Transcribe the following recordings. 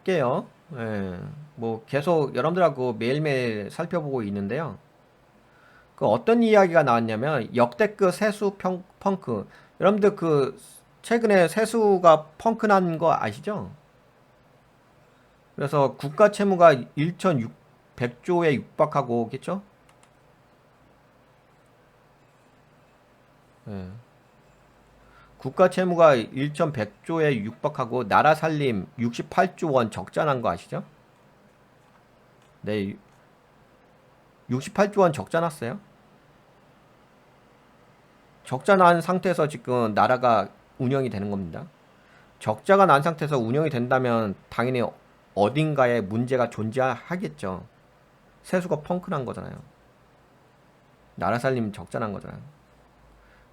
볼게요. 예, 뭐 계속 여러분들하고 매일매일 살펴보고 있는데요. 그 어떤 이야기가 나왔냐면 역대급 세수 펑크. 여러분들 그 최근에 세수가 펑크 난 거 아시죠? 그래서 국가 채무가 1,600조에 육박하고 겠죠? 예. 국가 채무가 1,100조에 육박하고 나라 살림 68조 원 적자 난 거 아시죠? 네, 68조 원 적자 났어요. 적자 난 상태에서 지금 나라가 운영이 되는 겁니다. 적자가 난 상태에서 운영이 된다면 당연히 어딘가에 문제가 존재하겠죠. 세수가 펑크 난 거잖아요. 나라 살림 적자 난 거잖아요.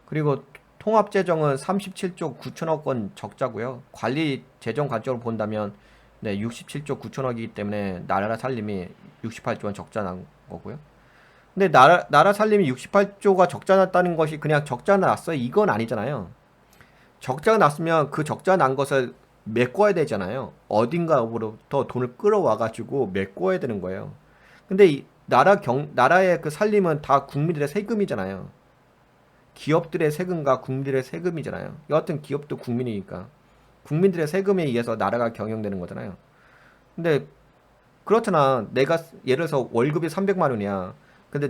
그리고 통합재정은 37조 9천억 원 적자고요. 관리 재정 관점으로 본다면 네, 67조 9천억이기 때문에 나라 살림이 68조 원 적자 난 거고요. 근데 나라 살림이 68조가 적자 났다는 것이 그냥 적자 났어요. 이건 아니잖아요. 적자가 났으면 그 적자 난 것을 메꿔야 되잖아요. 어딘가로부터 돈을 끌어와가지고 메꿔야 되는 거예요. 근데 이 나라의 그 살림은 다 국민들의 세금이잖아요. 기업들의 세금과 국민들의 세금이잖아요. 여하튼 기업도 국민이니까. 국민들의 세금에 의해서 나라가 경영되는 거잖아요. 근데 그렇잖아. 내가 예를 들어서 월급이 300만 원이야. 근데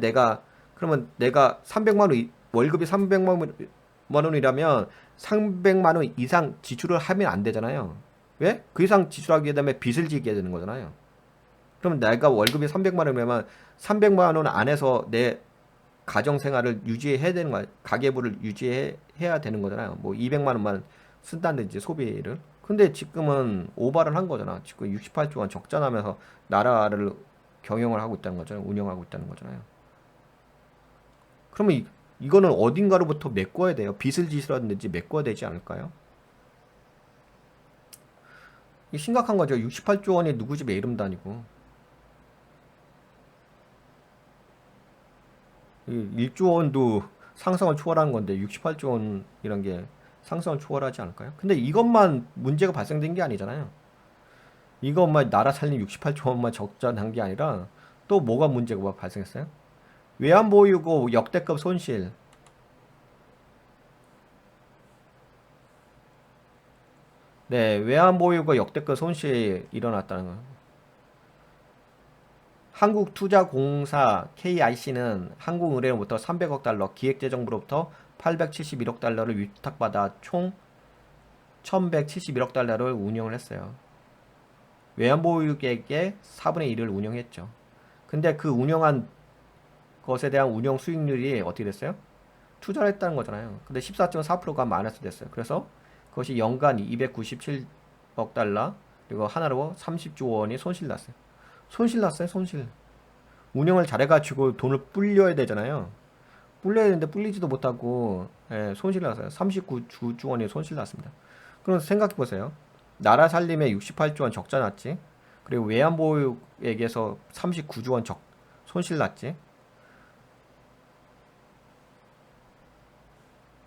그러면 내가 300만 원 월급이 300만 원이라면 300만 원 이상 지출을 하면 안 되잖아요. 왜? 그 이상 지출하게 되면 빚을 지게 되는 거잖아요. 그러면 내가 월급이 300만 원이면 300만 원 안에서 내 가정 생활을 유지해야 되는 거야. 가계부를 유지해야 되는 거잖아요. 뭐 200만 원만 쓴다든지 소비를. 근데 지금은 오바를 한 거잖아. 지금 68조 원 적자 나면서 나라를 경영을 하고 있다는 거잖아요. 운영하고 있다는 거잖아요. 그러면 이거는 어딘가로부터 메꿔야 돼요. 빚을 지수라든지 메꿔야 되지 않을까요? 이 심각한 거죠. 68조 원이 누구 집에 이름도 아니고. 1조 원도 상상을 초월하는 건데 68조 원이란 게 상상을 초월하지 않을까요? 근데 이것만 문제가 발생된 게 아니잖아요. 이것만 나라 살림 68조 원만 적자 난 게 아니라 또 뭐가 문제가 발생했어요? 외환보유고 역대급 손실. 네, 외환보유고 역대급 손실이 일어났다는 거예요. 한국투자공사 KIC는 한국은행으로부터 300억 달러, 기획재정부로부터 871억 달러를 위탁받아 총 1171억 달러를 운영을 했어요. 외환보유액의 4분의 1을 운영했죠. 근데 그 운영한 것에 대한 운영 수익률이 어떻게 됐어요? 투자를 했다는 거잖아요. 근데 14.4%가 마이너스 됐어요. 그래서 그것이 연간 297억 달러, 그리고 하나로 30조 원이 손실 났어요. 손실 났어요, 손실. 운영을 잘해가지고 돈을 불려야 되잖아요. 불려야 되는데 불리지도 못하고, 예, 손실 났어요. 39조 원이 손실 났습니다. 그럼 생각해 보세요. 나라 살림에 68조 원 적자 났지. 그리고 외환보유액에서 39조 원 손실 났지.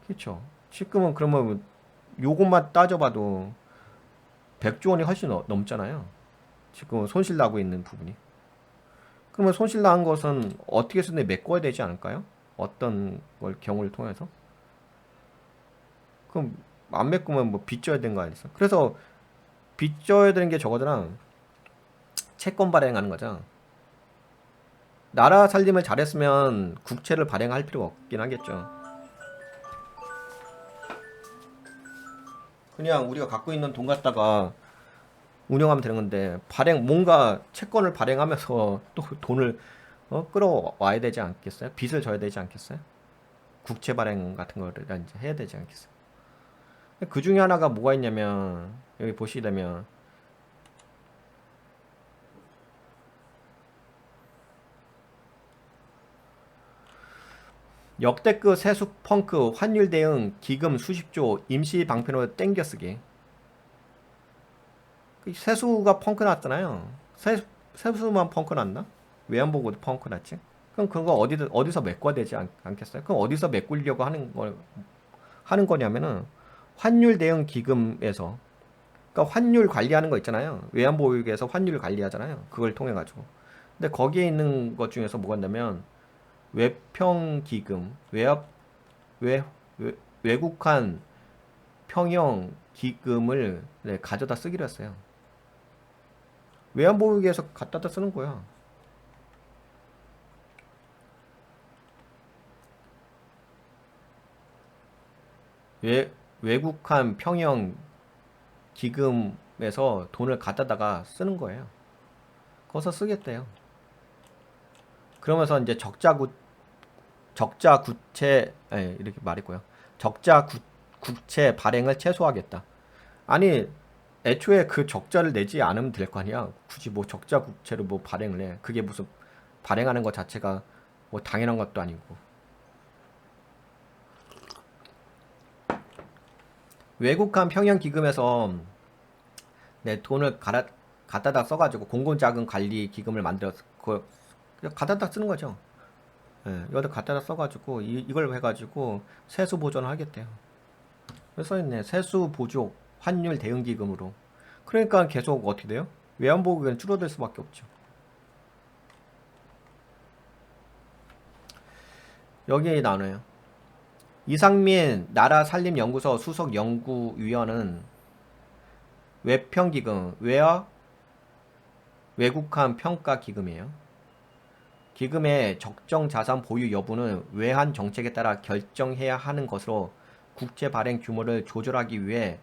그렇죠. 지금은 그러면 요것만 따져봐도 100조 원이 훨씬 넘잖아요. 지금 손실 나고 있는 부분이. 그러면 손실 난 것은 어떻게 해서든 메꿔야 되지 않을까요? 어떤 걸 경우를 통해서? 그럼 안 메꾸면 뭐 빚져야 되는 거 아니겠어? 그래서 빚져야 되는 게 저거잖아. 채권 발행하는 거죠. 나라 살림을 잘했으면 국채를 발행할 필요가 없긴 하겠죠. 그냥 우리가 갖고 있는 돈 갖다가 운영하면 되는 건데 뭔가 채권을 발행하면서 또 돈을 끌어와야 되지 않겠어요? 빚을 져야 되지 않겠어요? 국채 발행 같은 거를 이제 해야 되지 않겠어요? 그 중에 하나가 뭐가 있냐면 여기 보시게 되면 역대급 세수 펑크 환율 대응 기금 수십조 임시 방편으로 땡겨쓰기. 세수가 펑크 났잖아요. 세수만 펑크 났나? 외환보고도 펑크 났지? 그럼 그거 어디서 메꿔야 되지 않겠어요? 그럼 어디서 메꾸려고 하는 거냐면은 환율 대응 기금에서. 그러니까 환율 관리하는 거 있잖아요. 외환보유고에서 환율 관리하잖아요. 그걸 통해 가지고. 근데 거기에 있는 것 중에서 뭐가 있냐면 외평기금, 외, 외 외국한 평형 기금을 네, 가져다 쓰기로 했어요. 외환보유고에서 갖다다 쓰는 거야. 외국한 평형 기금에서 돈을 갖다다가 쓰는 거예요. 거기서 쓰겠대요. 그러면서 이제 적자 구체 이렇게 말했고요. 국채 발행을 최소화하겠다. 아니 애초에 그 적자를 내지 않으면 될 거 아니야. 굳이 뭐 적자 국채로 뭐 발행을 해. 그게 무슨 발행하는 것 자체가 뭐 당연한 것도 아니고. 외국한 평형 기금에서 내 돈을 갖다다 써가지고 공공자금 관리 기금을 만들어서 그걸 갖다다 쓰는 거죠. 예, 이거를 갖다다 써가지고 이걸 해가지고 세수 보존을 하겠대요. 그래서 써있네. 세수 보조 환율 대응 기금으로. 그러니까 계속 어떻게 돼요? 외환보유고는 줄어들 수밖에 없죠. 여기에 나눠요. 이상민 나라산림연구소 수석 연구위원은 외평기금, 외국한 평가기금이에요. 기금의 적정 자산 보유 여부는 외환 정책에 따라 결정해야 하는 것으로 국채 발행 규모를 조절하기 위해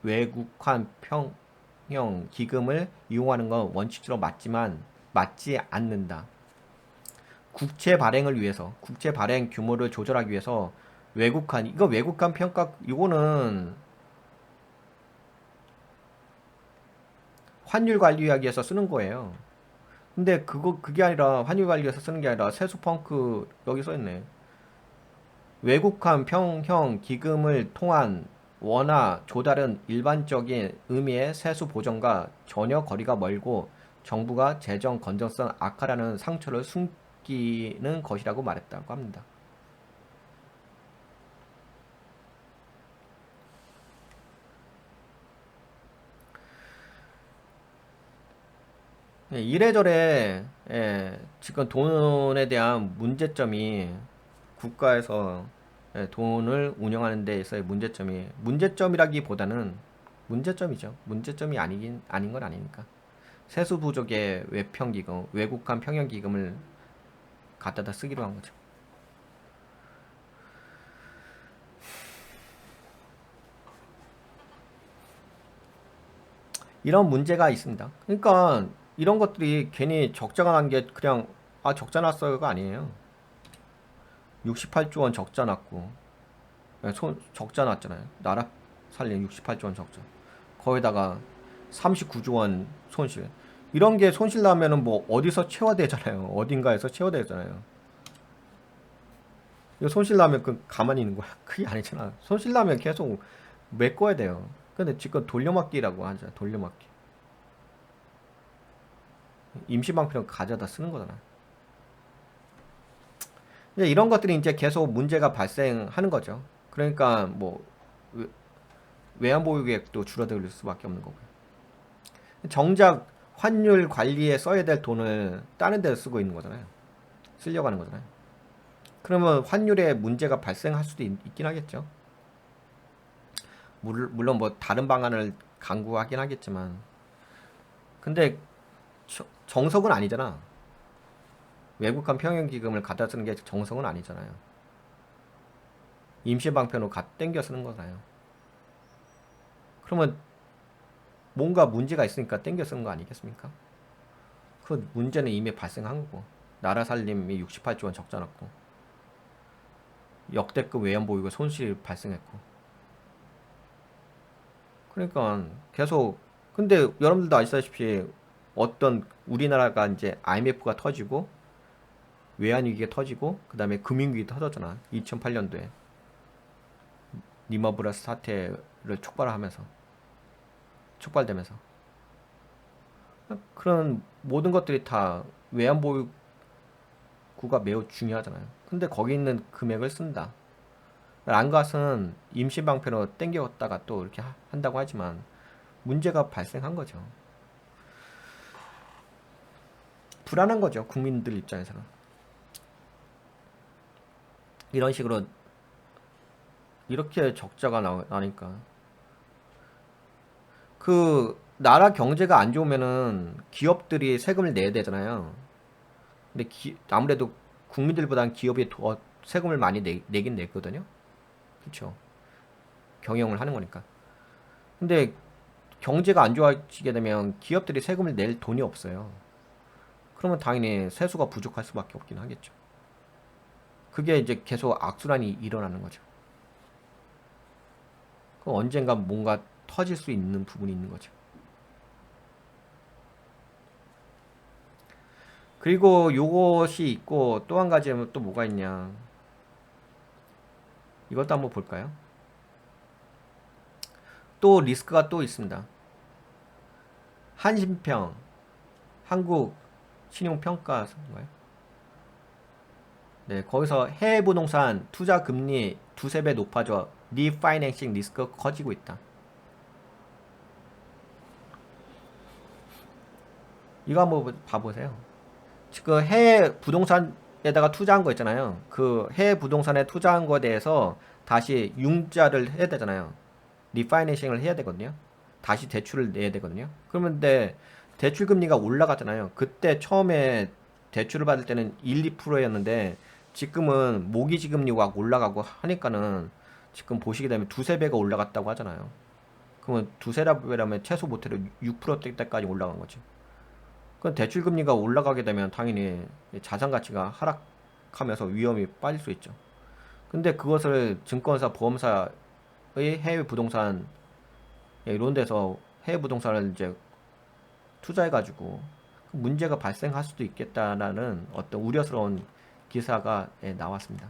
외국한 평형 기금을 이용하는 건 원칙적으로 맞지 않는다. 국채 발행을 위해서, 국채 발행 규모를 조절하기 위해서 외국한 평가, 이거는 환율 관리하기 위해서 쓰는 거예요. 근데 그게 아니라 환율 관리해서 쓰는 게 아니라 세수 펑크 여기 써 있네. 외국한 평형 기금을 통한 원화 조달은 일반적인 의미의 세수 보전과 전혀 거리가 멀고 정부가 재정 건전성 악화라는 상처를 숨기는 것이라고 말했다고 합니다. 이래저래 지금 돈에 대한 문제점이 국가에서 돈을 운영하는 데 있어의 문제점이라기보다는 문제점이죠. 문제점이 아닌 건 아니니까. 세수 부족의 외평기금, 외국한 평형기금을 갖다다 쓰기로 한 거죠. 이런 문제가 있습니다. 그러니까 이런 것들이 괜히 적자가 난 게 그냥 적자 났어요가 아니에요. 68조 원 적자 났고 적자 났잖아요. 나라 살린 68조 원 적자. 거기다가 39조 원 손실. 이런 게 손실 나면은 뭐 어디서 채워야 되잖아요. 어딘가에서 채워야 되잖아요. 이거 손실 나면 그 가만히 있는 거야. 그게 아니잖아. 손실 나면 계속 메꿔야 돼요. 근데 지금 돌려막기라고 하죠. 돌려막기. 임시방편을 가져다 쓰는 거잖아. 이제 이런 것들이 이제 계속 문제가 발생하는 거죠. 그러니까 뭐 외환보유계획도 줄어들 수밖에 없는 거고요. 정작 환율 관리에 써야 될 돈을 다른 데 쓰고 있는 거잖아요. 쓰려고 하는 거잖아요. 그러면 환율에 문제가 발생할 수도 있긴 하겠죠. 물론 뭐 다른 방안을 강구하긴 하겠지만, 근데 정석은 아니잖아. 외국한 평형기금을 갖다 쓰는 게 정석은 아니잖아요. 임시방편으로 땡겨 쓰는 거잖아요. 그러면 뭔가 문제가 있으니까 땡겨 쓰는 거 아니겠습니까? 그 문제는 이미 발생한 거고, 나라 살림이 68조 원 적자 났고, 역대급 외환보유고 손실이 발생했고. 그러니까 계속, 근데 여러분들도 아시다시피 어떤 우리나라가 이제 IMF가 터지고 외환위기가 터지고 그 다음에 금융위기 터졌잖아. 2008년도에 리먼브라스 사태를 촉발되면서 그런 모든 것들이 다 외환보유구가 매우 중요하잖아요. 근데 거기 있는 금액을 쓴다. 란갓은 임시방편으로 땡겼다가 또 이렇게 한다고 하지만 문제가 발생한 거죠. 불안한 거죠. 국민들 입장에서는. 이런 식으로 이렇게 적자가 나니까 그 나라 경제가 안 좋으면은 기업들이 세금을 내야 되잖아요. 근데 아무래도 국민들보다는 기업이 더 세금을 많이 내긴 내거든요. 그렇죠. 경영을 하는 거니까. 근데 경제가 안 좋아지게 되면 기업들이 세금을 낼 돈이 없어요. 그러면 당연히 세수가 부족할 수밖에 없긴 하겠죠. 그게 이제 계속 악순환이 일어나는 거죠. 그럼 언젠가 뭔가 터질 수 있는 부분이 있는 거죠. 그리고 요것이 있고 또 한 가지는 또 뭐가 있냐. 이것도 한번 볼까요? 또 리스크가 또 있습니다. 한신평, 한국 신용평가인가요? 네, 거기서 해외 부동산 투자 금리 두세 배 높아져 리파이낸싱 리스크가 커지고 있다. 이거 한번 봐보세요. 지금 해외 부동산에다가 투자한 거 있잖아요. 그 해외 부동산에 투자한 거에 대해서 다시 융자를 해야 되잖아요. 리파이낸싱을 해야 되거든요. 다시 대출을 내야 되거든요. 그런데 대출 금리가 올라갔잖아요. 그때 처음에 대출을 받을 때는 1, 2%였는데 지금은 모기지 금리가 올라가고 하니까는 지금 보시게 되면 두세 배가 올라갔다고 하잖아요. 그러면 두세 배라면 최소 못해도 6%대까지 올라간 거죠. 그 대출 금리가 올라가게 되면 당연히 자산 가치가 하락하면서 위험이 빠질 수 있죠. 근데 그것을 증권사, 보험사의 해외 부동산 이런 데서 해외 부동산을 이제 투자해가지고 문제가 발생할 수도 있겠다라는 어떤 우려스러운 기사가 나왔습니다.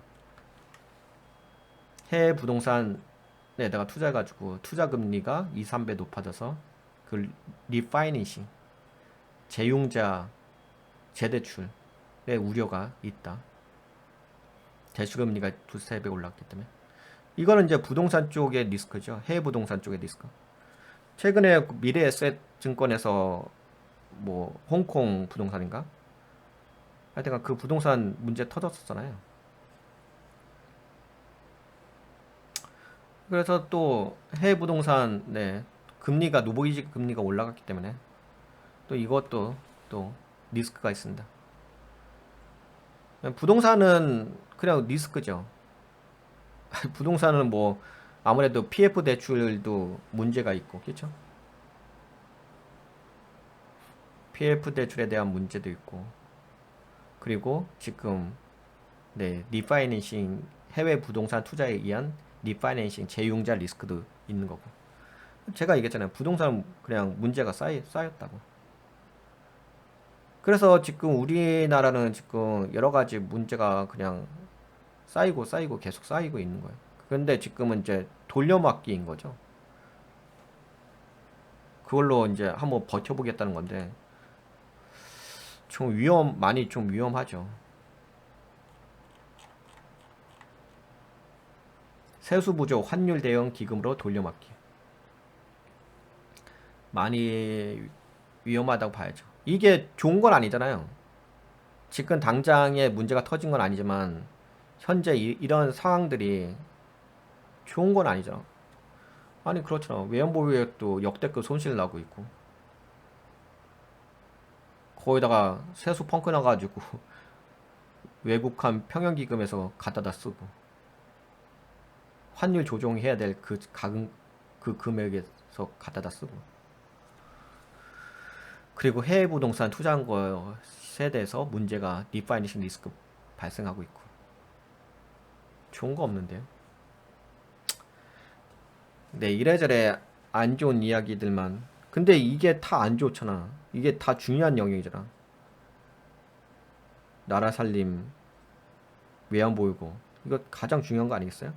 해외 부동산에다가 투자해가지고 투자 금리가 2, 3배 높아져서 그 리파이낸싱 재융자 재대출의 우려가 있다. 대출금리가 두세 배 올랐기 때문에 이거는 이제 부동산 쪽의 리스크죠. 해외 부동산 쪽의 리스크. 최근에 미래에셋증권에서 뭐 홍콩 부동산인가? 하여튼 그 부동산 문제 터졌었잖아요. 그래서 또 해외 부동산 금리가 노보이지 금리가 올라갔기 때문에 또 이것도 또 리스크가 있습니다. 부동산은 그냥 리스크죠. 부동산은 뭐 아무래도 PF 대출도 문제가 있고 그렇죠? PF 대출에 대한 문제도 있고 그리고 지금 리파이낸싱 해외 부동산 투자에 의한 리파이낸싱 재융자 리스크도 있는 거고 제가 얘기했잖아요. 부동산 그냥 문제가 쌓였다고. 그래서 지금 우리나라는 지금 여러 가지 문제가 그냥 쌓이고 계속 쌓이고 있는 거예요. 그런데 지금은 이제 돌려막기인 거죠. 그걸로 이제 한번 버텨보겠다는 건데 좀 많이 좀 위험하죠. 세수 부족 환율 대응 기금으로 돌려막기. 많이 위험하다고 봐야죠. 이게 좋은 건 아니잖아요. 지금 당장에 문제가 터진 건 아니지만 현재 이런 상황들이 좋은 건 아니죠. 아니 그렇잖아. 외환보유액도 역대급 손실 나고 있고 거기다가 세수 펑크 나가지고 외국한 평형기금에서 갖다다 쓰고 환율 조정해야 될 그 금액에서 갖다다 쓰고 그리고 해외 부동산 투자한 것에 대해서 문제가 리파이낸싱 리스크 발생하고 있고 좋은 거 없는데요. 네, 이래저래 안 좋은 이야기들만. 근데 이게 다 안 좋잖아. 이게 다 중요한 영역이잖아. 나라 살림, 외환 보유고. 이거 가장 중요한 거 아니겠어요?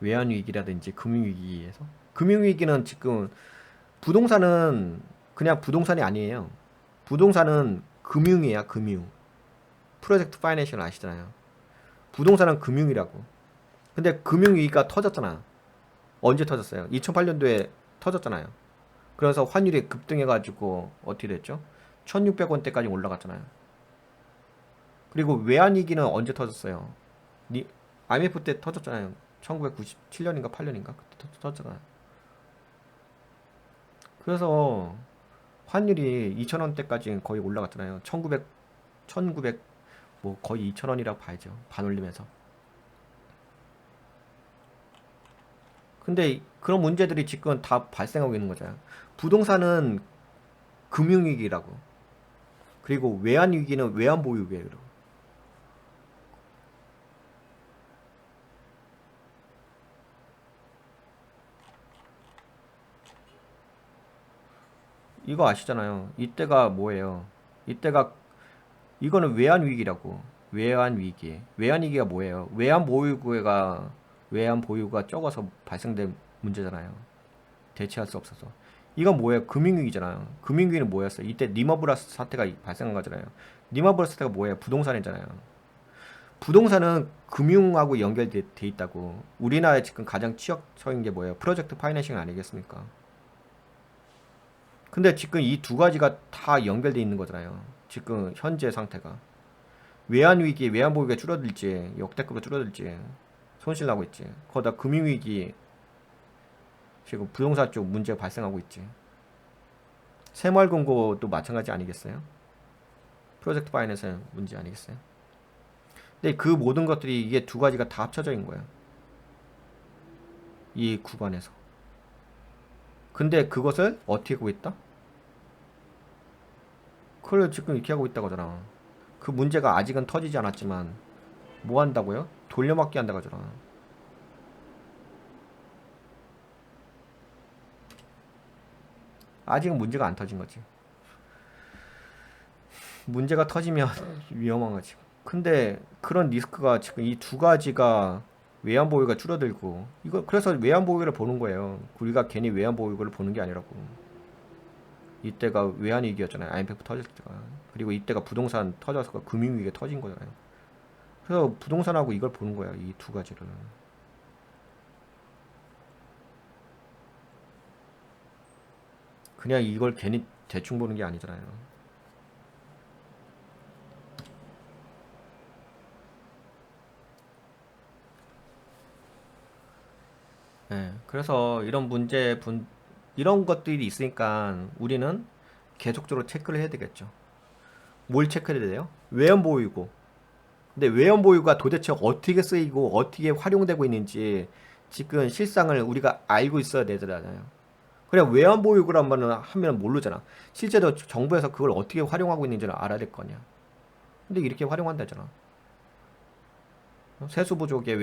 외환 위기라든지 금융 위기에서. 금융 위기는 지금 부동산은 그냥 부동산이 아니에요. 부동산은 금융이야, 금융. 프로젝트 파이낸셜 아시잖아요. 부동산은 금융이라고. 근데 금융 위기가 터졌잖아. 언제 터졌어요? 2008년도에 터졌잖아요. 그래서 환율이 급등해가지고 어떻게 됐죠? 1600원대까지 올라갔잖아요. 그리고 외환위기는 언제 터졌어요? IMF 때 터졌잖아요. 1997년인가 8년인가 그때 터졌잖아요. 그래서 환율이 2000원대까지 거의 올라갔잖아요. 1900 뭐 거의 2000원이라고 봐야죠. 반올림해서. 근데 그런 문제들이 지금 다 발생하고 있는 거잖아요. 부동산은 금융위기라고. 그리고 외환위기는 외환보유고예요. 이거 아시잖아요. 이때가 뭐예요? 이때가 이거는 외환위기라고. 외환위기. 외환위기가 뭐예요? 외환보유고가 적어서 발생된 문제잖아요. 대체할 수 없어서. 이건 뭐예요? 금융위기잖아요. 금융위기는 뭐였어요? 이때 리머브라스 사태가 발생한 거잖아요. 리머브라스 사태가 뭐예요? 부동산이잖아요. 부동산은 금융하고 연결돼 있다고. 우리나라에 지금 가장 취약처인 게 뭐예요? 프로젝트 파이낸싱 아니겠습니까? 근데 지금 이 두 가지가 다 연결돼 있는 거잖아요. 지금 현재 상태가. 외환위기, 외환보유가 줄어들지, 역대급으로 줄어들지, 손실 나고 있지. 거기다 금융위기, 지금 부동산 쪽 문제가 발생하고 있지. 새마을금고도 마찬가지 아니겠어요? 프로젝트 파이낸스 문제 아니겠어요? 근데 그 모든 것들이 이게 두 가지가 다 합쳐져 있는 거예요. 이 구간에서. 근데 그것을 어떻게 하고 있다? 그걸 지금 이렇게 하고 있다고 하잖아. 그 문제가 아직은 터지지 않았지만 뭐 한다고요? 돌려막기 한다고 하잖아. 아직은 문제가 안 터진 거지. 문제가 터지면 위험한 거지. 근데 그런 리스크가 지금 이 두 가지가 외환보유가 줄어들고 이거 그래서 외환보유를 보는 거예요. 우리가 괜히 외환보유를 보는 게 아니라고. 이때가 외환위기였잖아요. IMF 터질 때가. 그리고 이때가 부동산 터져서 금융위기가 터진 거잖아요. 그래서 부동산하고 이걸 보는 거야. 이 두 가지를. 그냥 이걸 괜히 대충 보는 게 아니잖아요. 네, 그래서 이런 것들이 있으니까 우리는 계속적으로 체크를 해야 되겠죠. 뭘 체크해야 돼요? 외환보유고. 근데 외환보유가 도대체 어떻게 쓰이고 어떻게 활용되고 있는지 지금 실상을 우리가 알고 있어야 되잖아요. 그냥 외환보유고란 말은 하면 모르잖아. 실제로 정부에서 그걸 어떻게 활용하고 있는지를 알아야 될 거냐. 근데 이렇게 활용한다잖아. 세수부족의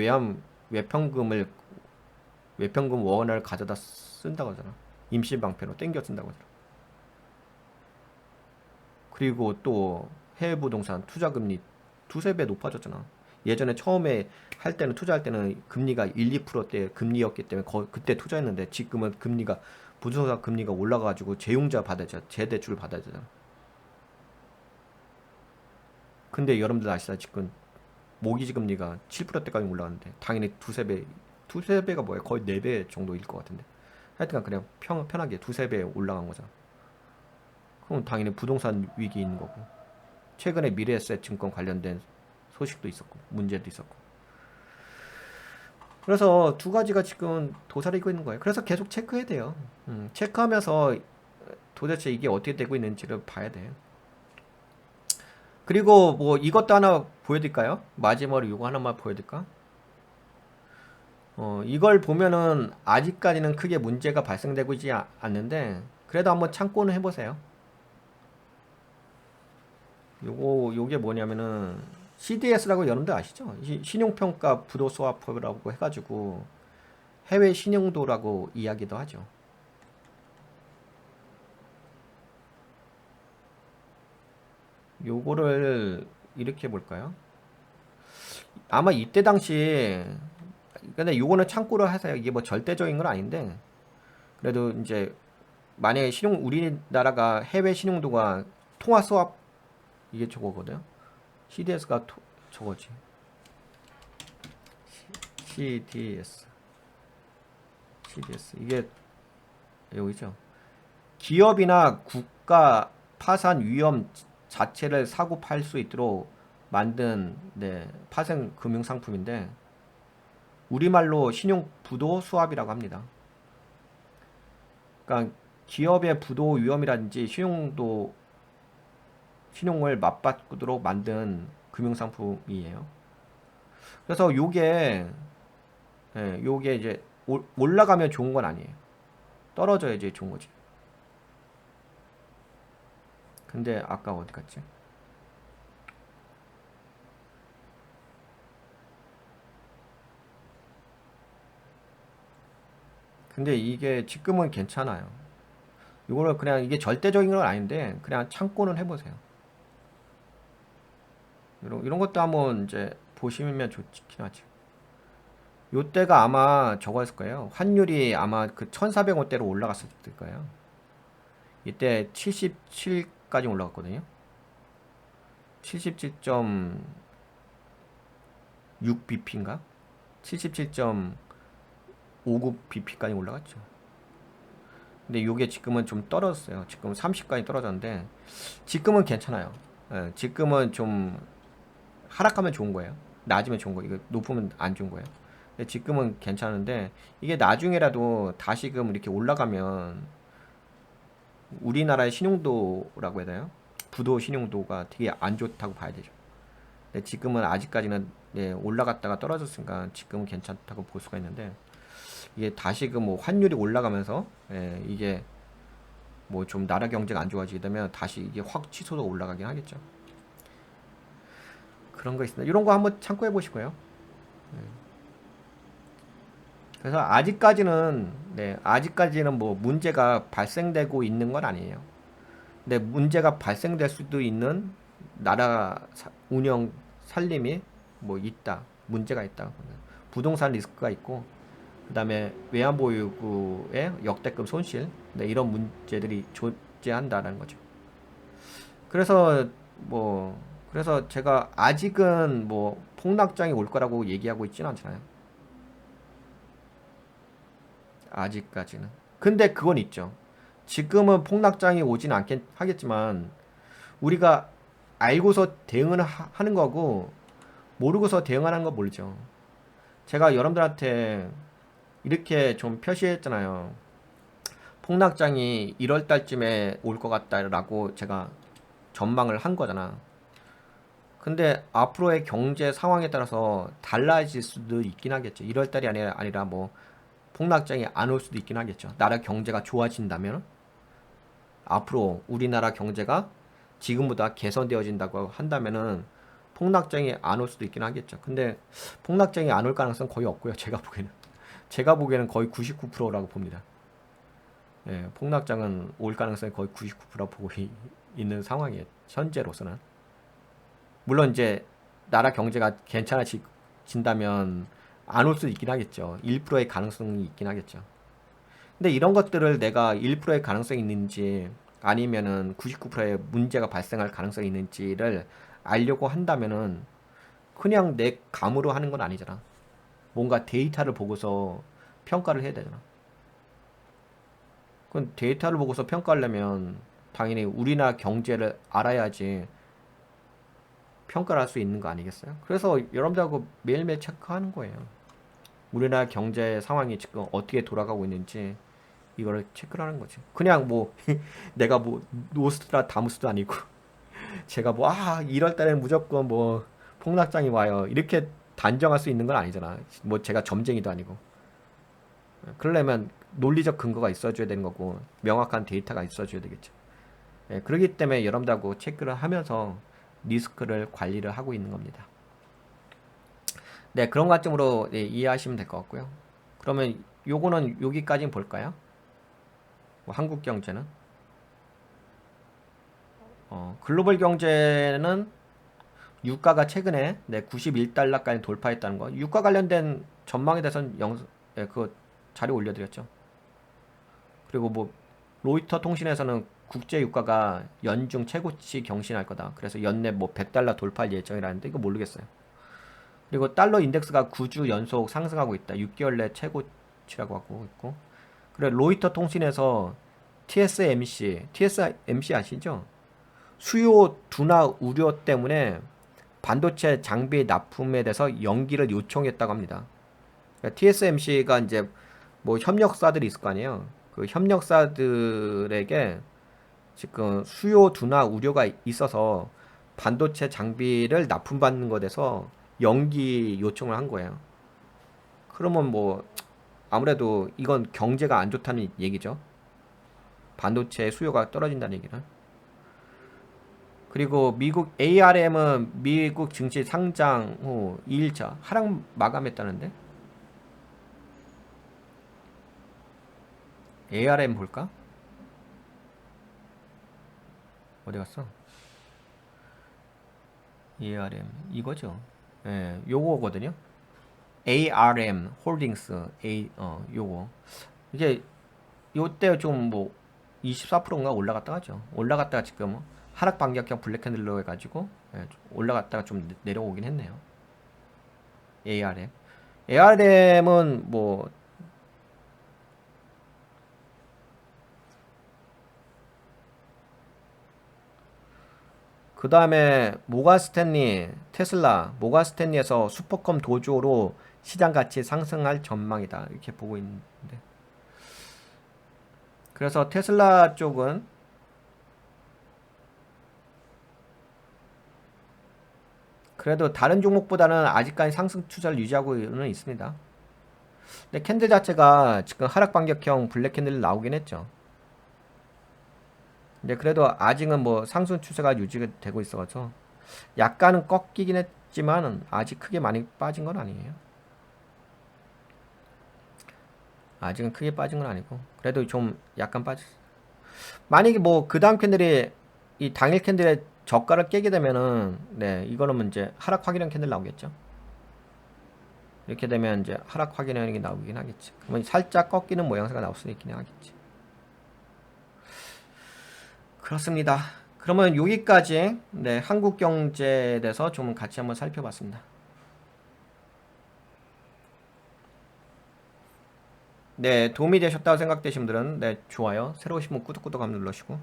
외평금 원화를 가져다 쓴다고 하잖아. 임시방편으로 땡겨 쓴다고 하잖아. 그리고 또 해외 부동산 투자금리 두세 배 높아졌잖아. 예전에 처음에 할 때는 투자할 때는 금리가 1, 2%대 금리였기 때문에 그때 투자했는데 지금은 부동산 금리가 올라가지고 재대출을 받아야 되잖아. 근데 여러분들 아시다시피 모기지 금리가 7%대까지 올라갔는데 당연히 두세 배가 뭐야? 거의 4배 정도일 것 같은데. 하여튼 그냥 편하게 두세 배 올라간 거잖아. 그럼 당연히 부동산 위기 있는 거고. 최근에 미래에셋 증권 관련된 소식도 있었고 문제도 있었고. 그래서 두 가지가 지금 도사리고 있는 거예요. 그래서 계속 체크해야 돼요. 체크하면서 도대체 이게 어떻게 되고 있는지를 봐야 돼요. 그리고 뭐 이것도 하나 보여드릴까요? 마지막으로 이거 하나만 보여드릴까? 이걸 보면은 아직까지는 크게 문제가 발생되고 있지 않는데 그래도 한번 참고는 해보세요. 요게 뭐냐면은 CDS라고 여러분들 아시죠? 신용평가 부도스와프라고 해가지고 해외 신용도라고 이야기도 하죠. 요거를 이렇게 볼까요? 아마 이때 당시 근데 요거는 참고로 하세요. 이게 뭐 절대적인 건 아닌데 그래도 이제 만약에 우리나라가 해외 신용도가 통화 수합 이게 저거거든요. CDS가 저거지. CDS 이게 여기죠. 기업이나 국가 파산 위험 자체를 사고 팔 수 있도록 만든 네, 파생 금융 상품인데 우리말로 신용 부도 수합이라고 합니다. 그러니까 기업의 부도 위험이라든지 신용을 맞바꾸도록 만든 금융 상품이에요. 그래서 요게 이제 올라가면 좋은 건 아니에요. 떨어져야지 좋은 거지. 근데 아까 어디 갔지? 근데 이게 지금은 괜찮아요. 이거를 그냥 이게 절대적인 건 아닌데 그냥 참고는 해보세요. 이런 것도 한번 이제 보시면 좋긴 하죠. 요때가 아마 저거였을 거예요. 환율이 아마 그 1,400원대로 올라갔을 거예요. 이때 77까지 올라갔거든요. 77.6bp인가? 77.59bp까지 올라갔죠. 근데 요게 지금은 좀 떨어졌어요. 지금 30까지 떨어졌는데 지금은 괜찮아요. 예, 지금은 좀 하락하면 좋은 거예요. 낮으면 좋은 거예요. 이거 높으면 안 좋은 거예요. 근데 지금은 괜찮은데 이게 나중에라도 다시금 이렇게 올라가면 우리나라의 신용도라고 해야 되나요? 부도 신용도가 되게 안 좋다고 봐야 되죠. 근데 지금은 아직까지는 예, 올라갔다가 떨어졌으니까 지금은 괜찮다고 볼 수가 있는데 이게 다시금 뭐 환율이 올라가면서 예, 이게 뭐 좀 나라 경제가 안 좋아지게 되면 다시 이게 확 치솟아 올라가긴 하겠죠. 그런 거 있습니다. 이런 거 한번 참고해 보시고요. 그래서 아직까지는 뭐 문제가 발생되고 있는 건 아니에요. 근데 문제가 발생될 수도 있는 나라 운영 살림이 뭐 있다. 문제가 있다. 부동산 리스크가 있고 그다음에 외환보유 요구의 역대급 손실 네, 이런 문제들이 존재한다는 거죠. 그래서 그래서 제가 아직은 뭐 폭락장이 올 거라고 얘기하고 있지는 않잖아요. 아직까지는. 근데 그건 있죠. 지금은 폭락장이 오진 하겠지만 우리가 알고서 대응을 하는 거고 모르고서 대응하는 거 모르죠. 제가 여러분들한테 이렇게 좀 표시했잖아요. 폭락장이 1월 달쯤에 올 것 같다라고 제가 전망을 한 거잖아. 근데 앞으로의 경제 상황에 따라서 달라질 수도 있긴 하겠죠. 1월 달이 아니라 뭐 폭락장이 안 올 수도 있긴 하겠죠. 나라 경제가 좋아진다면 앞으로 우리나라 경제가 지금보다 개선되어진다고 한다면은 폭락장이 안 올 수도 있긴 하겠죠. 근데 폭락장이 안 올 가능성 거의 없고요. 제가 보기에는 거의 99%라고 봅니다. 예, 폭락장은 올 가능성이 거의 99% 보고 있는 상황이에요. 현재로서는. 물론 이제 나라 경제가 괜찮아진다면 안 올 수도 있긴 하겠죠. 1%의 가능성이 있긴 하겠죠. 근데 이런 것들을 내가 1%의 가능성이 있는지 아니면은 99%의 문제가 발생할 가능성이 있는지를 알려고 한다면은 그냥 내 감으로 하는 건 아니잖아. 뭔가 데이터를 보고서 평가를 해야 되잖아. 그건 데이터를 보고서 평가하려면 당연히 우리나라 경제를 알아야지 평가를 할 수 있는 거 아니겠어요? 그래서 여러분들하고 매일매일 체크하는 거예요. 우리나라 경제 상황이 지금 어떻게 돌아가고 있는지 이거를 체크를 하는 거지. 그냥 뭐 내가 뭐 노스트라다무스도 아니고 제가 뭐 1월 달에는 무조건 뭐 폭락장이 와요. 이렇게 단정할 수 있는 건 아니잖아. 뭐 제가 점쟁이도 아니고. 그러려면 논리적 근거가 있어줘야 되는 거고 명확한 데이터가 있어줘야 되겠죠. 예, 그렇기 때문에 여러분들하고 체크를 하면서 리스크를 관리를 하고 있는 겁니다. 네, 그런 관점으로 네, 이해하시면 될 것 같고요. 그러면 요거는 여기까지는 볼까요? 뭐 한국 경제는 글로벌 경제는 유가가 최근에 91달러까지 돌파했다는 거. 유가 관련된 전망에 대해서는 그 자료 올려드렸죠. 그리고 뭐 로이터 통신에서는 국제 유가가 연중 최고치 경신할 거다. 그래서 연내 뭐 100달러 돌파할 예정이라는데 이거 모르겠어요. 그리고 달러 인덱스가 9주 연속 상승하고 있다. 6개월 내 최고치라고 하고 있고. 그리고 로이터 통신에서 TSMC 아시죠? 수요 둔화 우려 때문에 반도체 장비 납품에 대해서 연기를 요청했다고 합니다. 그러니까 TSMC가 이제 뭐 협력사들이 있을 거 아니에요. 그 협력사들에게 지금 수요 둔화 우려가 있어서 반도체 장비를 납품받는 것에 대해서 연기 요청을 한 거예요. 그러면 뭐 아무래도 이건 경제가 안 좋다는 얘기죠. 반도체 수요가 떨어진다는 얘기는. 그리고 미국 ARM은 미국 증시 상장 후 2일차 하락 마감했다는데? ARM 볼까? 어디 갔어? ARM 이거죠. 예, 요거거든요. ARM 홀딩스 요거 이게 요때 좀 뭐 24%인가 올라갔다 가죠. 올라갔다가 지금 하락 반격형 블랙 캔들로 해가지고 올라갔다가 좀 내려오긴 했네요. ARM은 뭐 그 다음에 모가스탠리 테슬라 모가스탠리에서 슈퍼컴 도조로 시장 가치 상승할 전망이다 이렇게 보고 있는데, 그래서 테슬라 쪽은 그래도 다른 종목보다는 아직까지 상승 추세를 유지하고는 있습니다. 근데 캔들 자체가 지금 하락 반격형 블랙 캔들 나오긴 했죠. 근데 그래도 아직은 뭐 상승 추세가 유지되고 있어서 약간은 꺾이긴 했지만 아직 크게 많이 빠진 건 아니에요. 아직은 크게 빠진 건 아니고 그래도 좀 약간 빠졌어. 만약에 뭐 그 다음 캔들이 이 당일 캔들의 저가를 깨게 되면은 네 이거는 이제 하락 확인형 캔들 나오겠죠. 이렇게 되면 이제 하락 확인형이 나오긴 하겠지. 그러면 살짝 꺾이는 모양새가 나올 수 있긴 하겠지. 그렇습니다. 그러면 여기까지 네 한국 경제에 대해서 좀 같이 한번 살펴봤습니다. 네 도움이 되셨다고 생각되신 분들은 네 좋아요, 새로 오신 분 구독 한번 눌러주시고